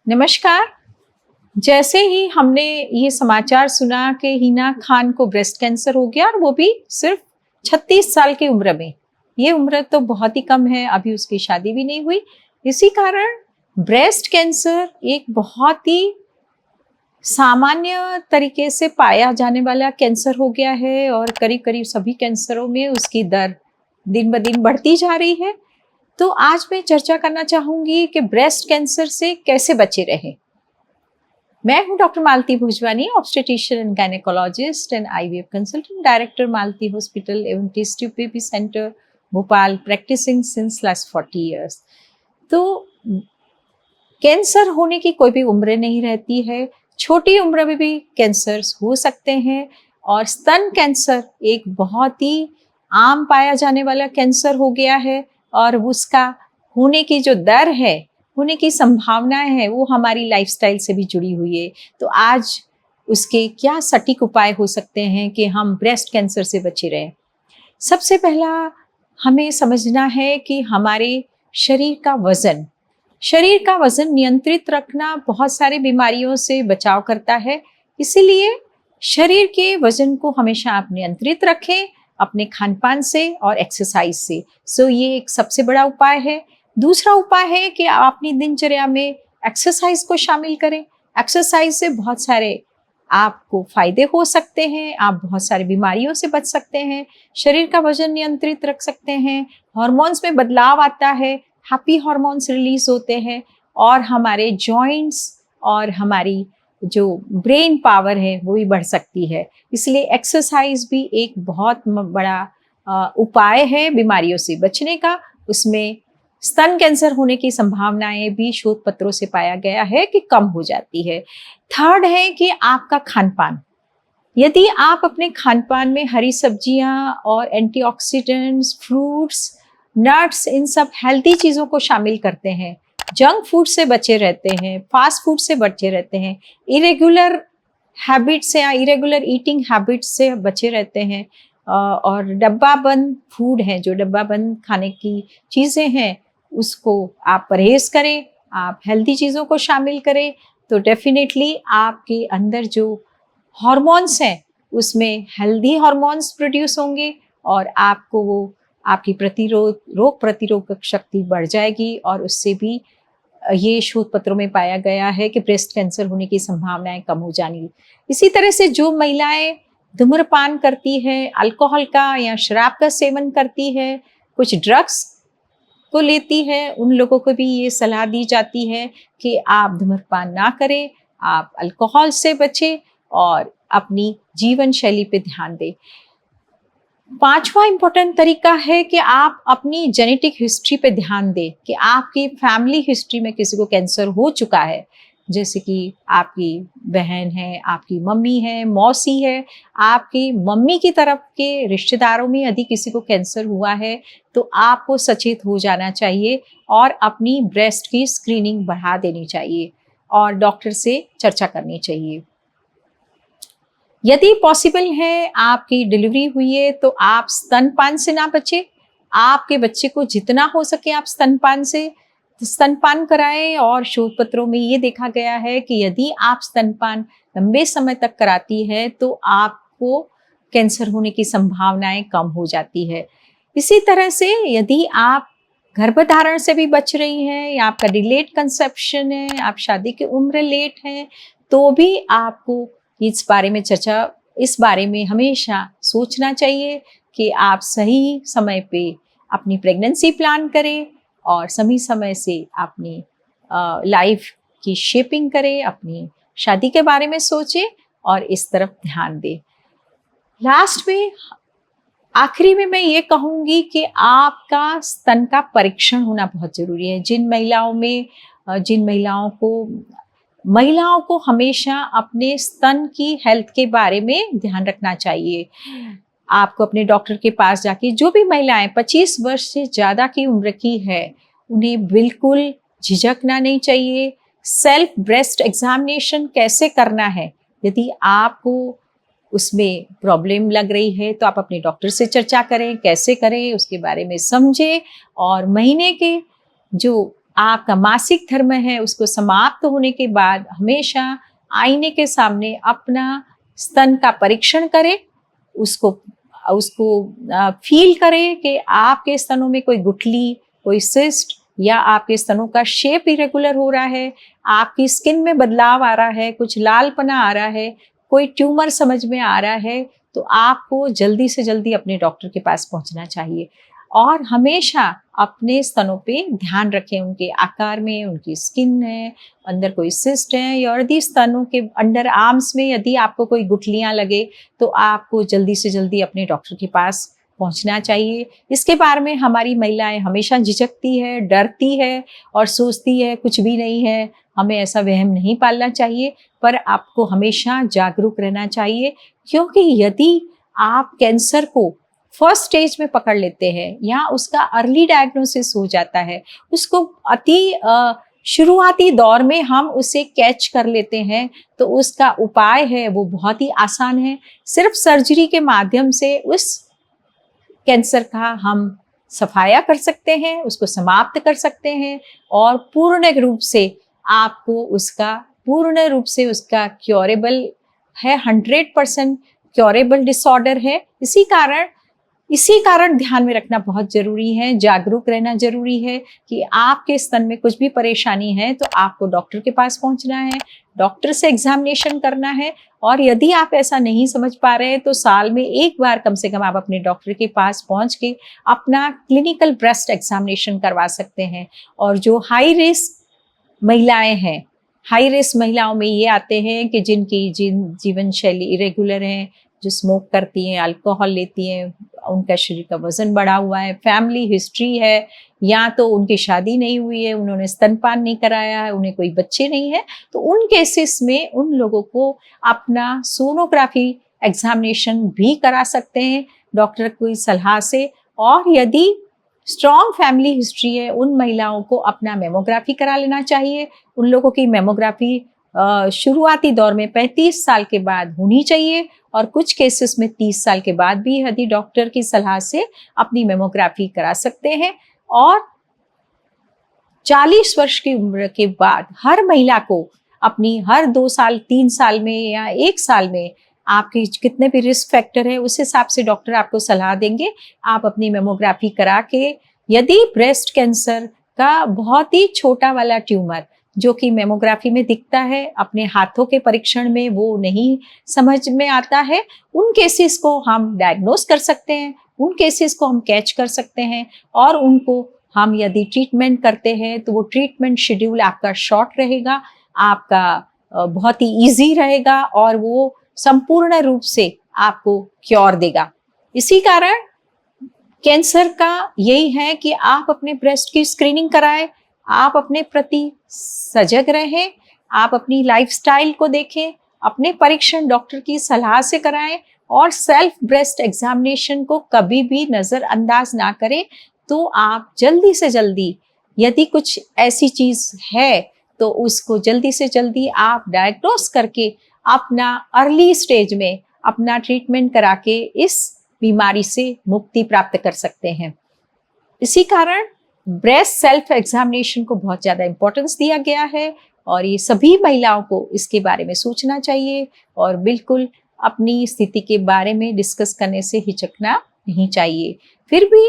नमस्कार। जैसे ही हमने ये समाचार सुना कि हिना खान को ब्रेस्ट कैंसर हो गया और वो भी सिर्फ 36 साल की उम्र में। ये उम्र तो बहुत ही कम है, अभी उसकी शादी भी नहीं हुई। इसी कारण ब्रेस्ट कैंसर एक बहुत ही सामान्य तरीके से पाया जाने वाला कैंसर हो गया है और करीब-करीब सभी कैंसरों में उसकी दर दिन-ब-दिन बढ़ती जा रही है। तो आज मैं चर्चा करना चाहूँगी कि ब्रेस्ट कैंसर से कैसे बचे रहें। मैं हूं doctor Malti Bhojwani, obstetrician and gynaecologist and IVF consultant, director Malti hospital एवं test tube baby centre Bhopal, practising since last 40 years. तो कैंसर होने की कोई भी उम्र नहीं रहती है, छोटी उम्र में भी कैंसर हो सकते हैं और स्तन कैंसर एक बहुत ही आम पाया जाने वाला कैंसर हो गया है और उसका होने की जो दर है, होने की संभावनाएं हैं, वो हमारी लाइफस्टाइल से भी जुड़ी हुई है। तो आज उसके क्या सटीक उपाय हो सकते हैं कि हम ब्रेस्ट कैंसर से बचे रहें। सबसे पहला हमें समझना है कि हमारे शरीर का वजन नियंत्रित रखना बहुत सारी बीमारियों से बचाव करता है। इसीलिए शरीर के वजन को हमेशा आप नियंत्रित रखें अपने खान-पान से और एक्सरसाइज से। ये एक सबसे बड़ा उपाय है। दूसरा उपाय है कि आप अपनी दिनचर्या में एक्सरसाइज को शामिल करें। एक्सरसाइज से बहुत सारे आपको फायदे हो सकते हैं, आप बहुत सारी बीमारियों से बच सकते हैं, शरीर का वजन नियंत्रित रख सकते हैं, हार्मोन्स में बदलाव आता है, हैप्पी हार्मोन्स रिलीज होते हैं और हमारे जॉइंट्स और हमारी जो ब्रेन पावर है वो भी बढ़ सकती है। इसलिए एक्सरसाइज भी एक बहुत बड़ा उपाय है बीमारियों से बचने का। उसमें स्तन कैंसर होने की संभावनाएं भी शोध पत्रों से पाया गया है कि कम हो जाती है। थर्ड है कि आपका खान-पान। यदि आप अपने खान-पान में हरी सब्जियां और एंटीऑक्सीडेंट्स, फ्रूट्स, नट्स, इन सब हेल्दी चीज़ों को शामिल करते हैं, जंक फूड से बचे रहते हैं, फास्ट फूड से बचे रहते हैं, इरेगुलर हैबिट्स या इरेगुलर ईटिंग हैबिट्स से बचे रहते हैं और डब्बा बंद फूड है, जो डब्बा बंद खाने की चीज़ें हैं, उसको आप परहेज़ करें, आप हेल्दी चीज़ों को शामिल करें, तो डेफ़िनेटली आपके अंदर जो हॉर्मोन्स हैं, उसमें हेल्दी हॉर्मोन्स प्रोड्यूस होंगे और आपको वो आपकी रोग प्रतिरोधक शक्ति बढ़ जाएगी और उससे भी ये शोध पत्रों में पाया गया है कि ब्रेस्ट कैंसर होने की संभावनाएं कम हो जाएंगी। इसी तरह से जो महिलाएं धूम्रपान करती हैं, अल्कोहल का या शराब का सेवन करती है, कुछ ड्रग्स को लेती है, उन लोगों को भी ये सलाह दी जाती है कि आप धूम्रपान ना करें, आप अल्कोहल से बचें और अपनी जीवन शैली पे ध्यान दें। पांचवा इम्पोर्टेंट तरीका है कि आप अपनी जेनेटिक हिस्ट्री पे ध्यान दें कि आपकी फैमिली हिस्ट्री में किसी को कैंसर हो चुका है, जैसे कि आपकी बहन है, आपकी मम्मी है, मौसी है, आपकी मम्मी की तरफ के रिश्तेदारों में यदि किसी को कैंसर हुआ है तो आपको सचेत हो जाना चाहिए और अपनी ब्रेस्ट की स्क्रीनिंग बढ़ा देनी चाहिए और डॉक्टर से चर्चा करनी चाहिए। यदि पॉसिबल है आपकी डिलीवरी हुई है तो आप स्तनपान से ना बचें। आपके बच्चे को जितना हो सके आप स्तनपान कराएं और शोध पत्रों में ये देखा गया है कि यदि आप स्तनपान लंबे समय तक कराती है तो आपको कैंसर होने की संभावनाएं कम हो जाती है। इसी तरह से यदि आप गर्भधारण से भी बच रही हैं या आपका डिलेड कंसेप्शन है, आप शादी की उम्र लेट है, तो भी आपको इस बारे में हमेशा सोचना चाहिए कि आप सही समय पे अपनी प्रेगनेंसी प्लान करें और सही समय से अपनी लाइफ की शेपिंग करें, अपनी शादी के बारे में सोचें और इस तरफ ध्यान दें। लास्ट में आखिरी में मैं ये कहूँगी कि आपका स्तन का परीक्षण होना बहुत ज़रूरी है। महिलाओं को हमेशा अपने स्तन की हेल्थ के बारे में ध्यान रखना चाहिए। आपको अपने डॉक्टर के पास जाके, जो भी महिलाएं 25 वर्ष से ज़्यादा की उम्र की है, उन्हें बिल्कुल झिझकना नहीं चाहिए। सेल्फ ब्रेस्ट एग्जामिनेशन कैसे करना है, यदि आपको उसमें प्रॉब्लम लग रही है तो आप अपने डॉक्टर से चर्चा करें, कैसे करें उसके बारे में समझें और महीने के जो आपका मासिक धर्म है उसको समाप्त होने के बाद हमेशा आईने के सामने अपना स्तन का परीक्षण करें, उसको उसको फील करें कि आपके स्तनों में कोई गुठली, कोई सिस्ट या आपके स्तनों का शेप इरेगुलर हो रहा है, आपकी स्किन में बदलाव आ रहा है, कुछ लालपना आ रहा है, कोई ट्यूमर समझ में आ रहा है, तो आपको जल्दी से जल्दी अपने डॉक्टर के पास पहुंचना चाहिए। और हमेशा अपने स्तनों पे ध्यान रखें, उनके आकार में, उनकी स्किन है, अंदर कोई सिस्ट है, या यदि स्तनों के अंडर आर्म्स में यदि आपको कोई गुठलियां लगे तो आपको जल्दी से जल्दी अपने डॉक्टर के पास पहुंचना चाहिए। इसके बारे में हमारी महिलाएं हमेशा झिझकती है, डरती है और सोचती है कुछ भी नहीं है, हमें ऐसा वहम नहीं पालना चाहिए, पर आपको हमेशा जागरूक रहना चाहिए। क्योंकि यदि आप कैंसर को फर्स्ट स्टेज में पकड़ लेते हैं या उसका अर्ली डायग्नोसिस हो जाता है, उसको अति शुरुआती दौर में हम उसे कैच कर लेते हैं, तो उसका उपाय है वो बहुत ही आसान है। सिर्फ सर्जरी के माध्यम से उस कैंसर का हम सफाया कर सकते हैं, उसको समाप्त कर सकते हैं और पूर्ण रूप से उसका क्योरेबल है, 100% क्योरेबल डिसऑर्डर है। इसी कारण ध्यान में रखना बहुत जरूरी है, जागरूक रहना जरूरी है कि आपके स्तन में कुछ भी परेशानी है तो आपको डॉक्टर के पास पहुंचना है, डॉक्टर से एग्जामिनेशन करना है। और यदि आप ऐसा नहीं समझ पा रहे हैं तो साल में एक बार कम से कम आप अपने डॉक्टर के पास पहुंच के अपना क्लिनिकल ब्रेस्ट एग्जामिनेशन करवा सकते हैं। और जो हाई रिस्क महिलाएं हैं, हाई रिस्क महिलाओं में ये आते हैं कि जिनकी जीवन शैली इरेगुलर है, जो स्मोक करती हैं, अल्कोहल लेती हैं, उनका शरीर का वजन बढ़ा हुआ है, फैमिली हिस्ट्री है, या तो उनकी शादी नहीं हुई है, उन्होंने स्तनपान नहीं कराया है, उन्हें कोई बच्चे नहीं है, तो उन केसेस में उन लोगों को अपना सोनोग्राफी एग्जामिनेशन भी करा सकते हैं डॉक्टर की सलाह से। और यदि स्ट्रॉन्ग फैमिली हिस्ट्री है, उन महिलाओं को अपना मेमोग्राफी करा लेना चाहिए। उन लोगों की मेमोग्राफी शुरुआती दौर में 35 साल के बाद होनी चाहिए और कुछ केसेस में 30 साल के बाद भी यदि डॉक्टर की सलाह से अपनी मेमोग्राफी करा सकते हैं। और 40 वर्ष की उम्र के बाद हर महिला को अपनी हर 2 साल, 3 साल में या 1 साल में आपके कितने भी रिस्क फैक्टर है उस हिसाब से डॉक्टर आपको सलाह देंगे। आप अपनी मेमोग्राफी करा के यदि ब्रेस्ट कैंसर का बहुत ही छोटा वाला ट्यूमर जो कि मेमोग्राफी में दिखता है, अपने हाथों के परीक्षण में वो नहीं समझ में आता है, उन केसेस को हम डायग्नोस कर सकते हैं, उन केसेस को हम कैच कर सकते हैं और उनको हम यदि ट्रीटमेंट करते हैं तो वो ट्रीटमेंट शेड्यूल आपका शॉर्ट रहेगा, आपका बहुत ही ईजी रहेगा और वो संपूर्ण रूप से आपको क्योर देगा। इसी कारण कैंसर का यही है कि आप अपने ब्रेस्ट की स्क्रीनिंग कराएं, आप अपने प्रति सजग रहें, आप अपनी लाइफस्टाइल को देखें, अपने परीक्षण डॉक्टर की सलाह से कराएं और सेल्फ ब्रेस्ट एग्जामिनेशन को कभी भी नजरअंदाज ना करें। तो आप जल्दी से जल्दी यदि कुछ ऐसी चीज है तो उसको जल्दी से जल्दी आप डायग्नोस करके अपना अर्ली स्टेज में अपना ट्रीटमेंट करा के इस बीमारी से मुक्ति प्राप्त कर सकते हैं। इसी कारण ब्रेस्ट सेल्फ एग्जामिनेशन को बहुत ज़्यादा इम्पोर्टेंस दिया गया है और ये सभी महिलाओं को इसके बारे में सोचना चाहिए और बिल्कुल अपनी स्थिति के बारे में डिस्कस करने से हिचकना नहीं चाहिए। फिर भी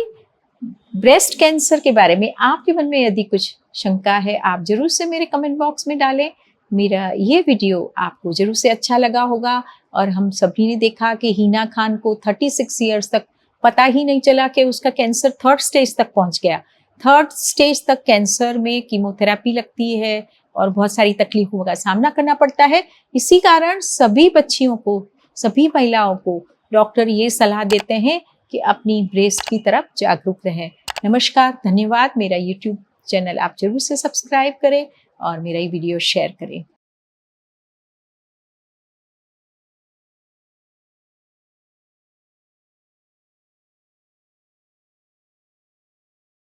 ब्रेस्ट कैंसर के बारे में आपके मन में यदि कुछ शंका है, आप जरूर से मेरे कमेंट बॉक्स में डालें। मेरा ये वीडियो आपको जरूर से अच्छा लगा होगा और हम सभी ने देखा कि हिना खान को 36 इयर्स तक पता ही नहीं चला कि उसका कैंसर 3rd स्टेज तक पहुंच गया। 3rd स्टेज तक कैंसर में कीमोथेरेपी लगती है और बहुत सारी तकलीफों का सामना करना पड़ता है। इसी कारण सभी बच्चियों को, सभी महिलाओं को डॉक्टर ये सलाह देते हैं कि अपनी ब्रेस्ट की तरफ जागरूक रहें। नमस्कार, धन्यवाद। मेरा YouTube चैनल आप जरूर से सब्सक्राइब करें और मेरा ये वीडियो शेयर करें।